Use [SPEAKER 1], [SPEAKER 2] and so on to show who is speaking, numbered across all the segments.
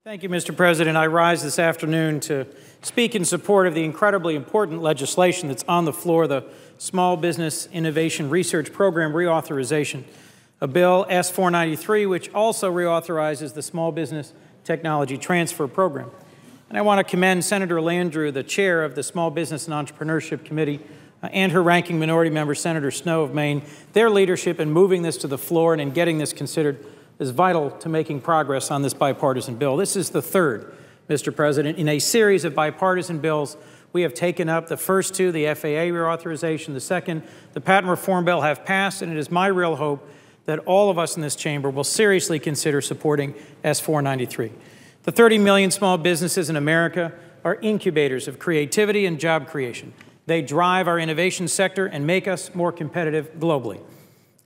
[SPEAKER 1] Thank you, Mr. President. I rise this afternoon to speak in support of the incredibly important legislation that's on the floor, the Small Business Innovation Research Program Reauthorization, a bill S-493, which also reauthorizes the Small Business Technology Transfer Program. And I want to commend Senator Landrieu, the chair of the Small Business and Entrepreneurship Committee, and her ranking minority member, Senator Snowe of Maine. Their leadership in moving this to the floor and in getting this considered is vital to making progress on this bipartisan bill. This is the third, Mr. President, in a series of bipartisan bills we have taken up. The first two, the FAA reauthorization, the second, the patent reform bill, have passed, and it is my real hope that all of us in this chamber will seriously consider supporting S-493. The 30 million small businesses in America are incubators of creativity and job creation. They drive our innovation sector and make us more competitive globally.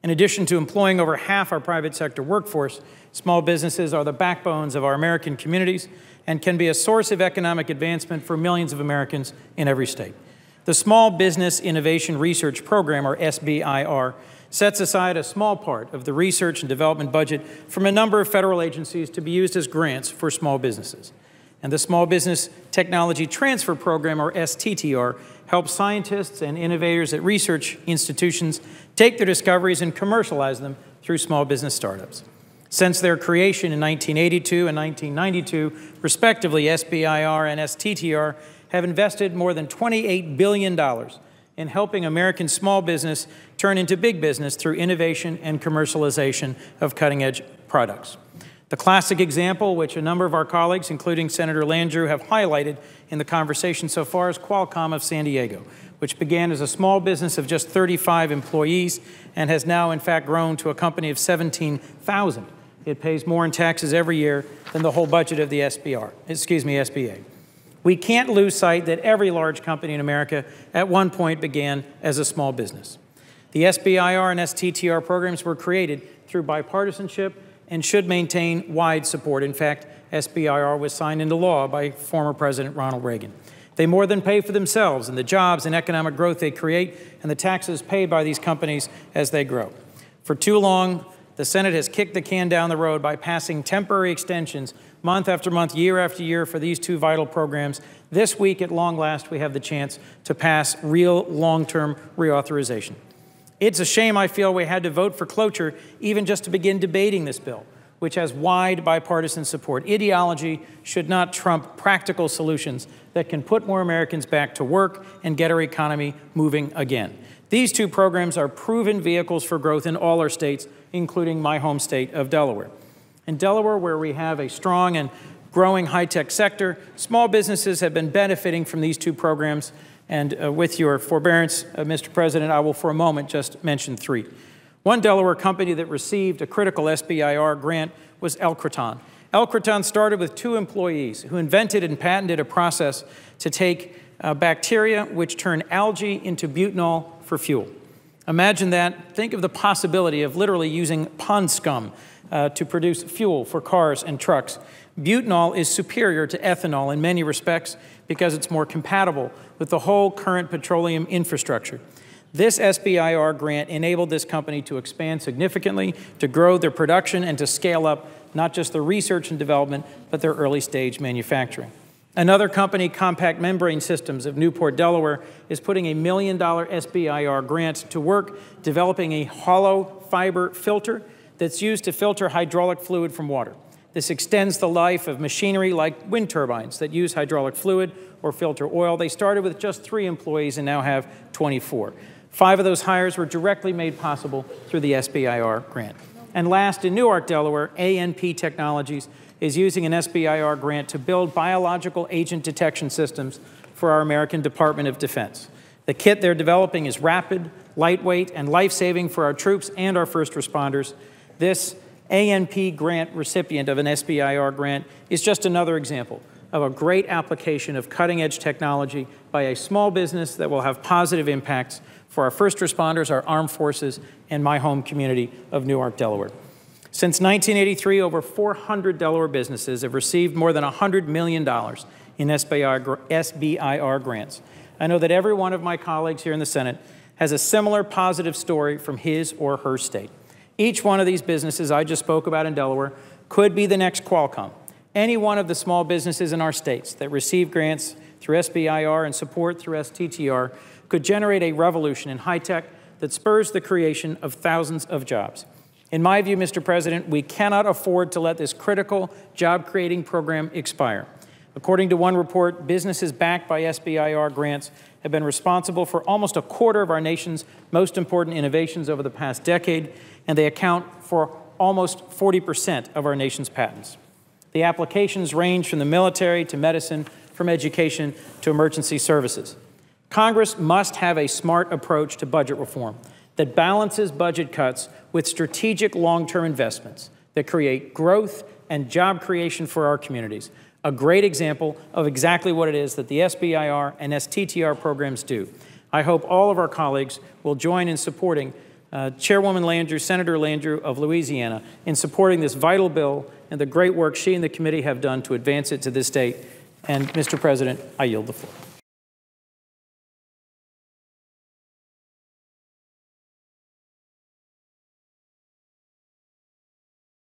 [SPEAKER 1] In addition to employing over half our private sector workforce, small businesses are the backbones of our American communities and can be a source of economic advancement for millions of Americans in every state. The Small Business Innovation Research Program, or SBIR, sets aside a small part of the research and development budget from a number of federal agencies to be used as grants for small businesses. And the Small Business Technology Transfer Program, or STTR, helps scientists and innovators at research institutions take their discoveries and commercialize them through small business startups. Since their creation in 1982 and 1992, respectively, SBIR and STTR have invested more than $28 billion in helping American small business turn into big business through innovation and commercialization of cutting-edge products. The classic example, which a number of our colleagues, including Senator Landrieu, have highlighted in the conversation so far, is Qualcomm of San Diego, which began as a small business of just 35 employees and has now, in fact, grown to a company of 17,000. It pays more in taxes every year than the whole budget of the SBA. We can't lose sight that every large company in America at one point began as a small business. The SBIR and STTR programs were created through bipartisanship and should maintain wide support. In fact, SBIR was signed into law by former President Ronald Reagan. They more than pay for themselves and the jobs and economic growth they create and the taxes paid by these companies as they grow. For too long, the Senate has kicked the can down the road by passing temporary extensions month after month, year after year for these two vital programs. This week, at long last, we have the chance to pass real long-term reauthorization. It's a shame, I feel, we had to vote for cloture even just to begin debating this bill, which has wide bipartisan support. Ideology should not trump practical solutions that can put more Americans back to work and get our economy moving again. These two programs are proven vehicles for growth in all our states, including my home state of Delaware. In Delaware, where we have a strong and growing high-tech sector, small businesses have been benefiting from these two programs. And with your forbearance, Mr. President, I will for a moment just mention three. One Delaware company that received a critical SBIR grant was Elcraton. Elcraton started with 2 employees who invented and patented a process to take bacteria which turn algae into butanol for fuel. Imagine that. Think of the possibility of literally using pond scum to produce fuel for cars and trucks. Butanol is superior to ethanol in many respects because it's more compatible with the whole current petroleum infrastructure. This SBIR grant enabled this company to expand significantly, to grow their production, and to scale up not just their research and development, but their early-stage manufacturing. Another company, Compact Membrane Systems of Newport, Delaware, is putting a $1 million SBIR grant to work developing a hollow fiber filter that's used to filter hydraulic fluid from water. This extends the life of machinery like wind turbines that use hydraulic fluid or filter oil. They started with just 3 employees and now have 24. 5 of those hires were directly made possible through the SBIR grant. And last, in Newark, Delaware, ANP Technologies is using an SBIR grant to build biological agent detection systems for our American Department of Defense. The kit they're developing is rapid, lightweight, and life-saving for our troops and our first responders. This ANP grant recipient of an SBIR grant is just another example of a great application of cutting-edge technology by a small business that will have positive impacts for our first responders, our armed forces, and my home community of Newark, Delaware. Since 1983, over 400 Delaware businesses have received more than $100 million in SBIR grants. I know that every one of my colleagues here in the Senate has a similar positive story from his or her state. Each one of these businesses I just spoke about in Delaware could be the next Qualcomm, Any one of the small businesses in our states that receive grants through SBIR and support through STTR could generate a revolution in high-tech that spurs the creation of thousands of jobs. In my view, Mr. President, we cannot afford to let this critical job-creating program expire. According to one report, businesses backed by SBIR grants have been responsible for almost a quarter of our nation's most important innovations over the past decade, and they account for almost 40% of our nation's patents. The applications range from the military to medicine, from education to emergency services. Congress must have a smart approach to budget reform that balances budget cuts with strategic long-term investments that create growth and job creation for our communities. A great example of exactly what it is that the SBIR and STTR programs do. I hope all of our colleagues will join in supporting Chairwoman Landrieu, Senator Landrieu of Louisiana, in supporting this vital bill and the great work she and the committee have done to advance it to this date. And, Mr. President, I yield the floor.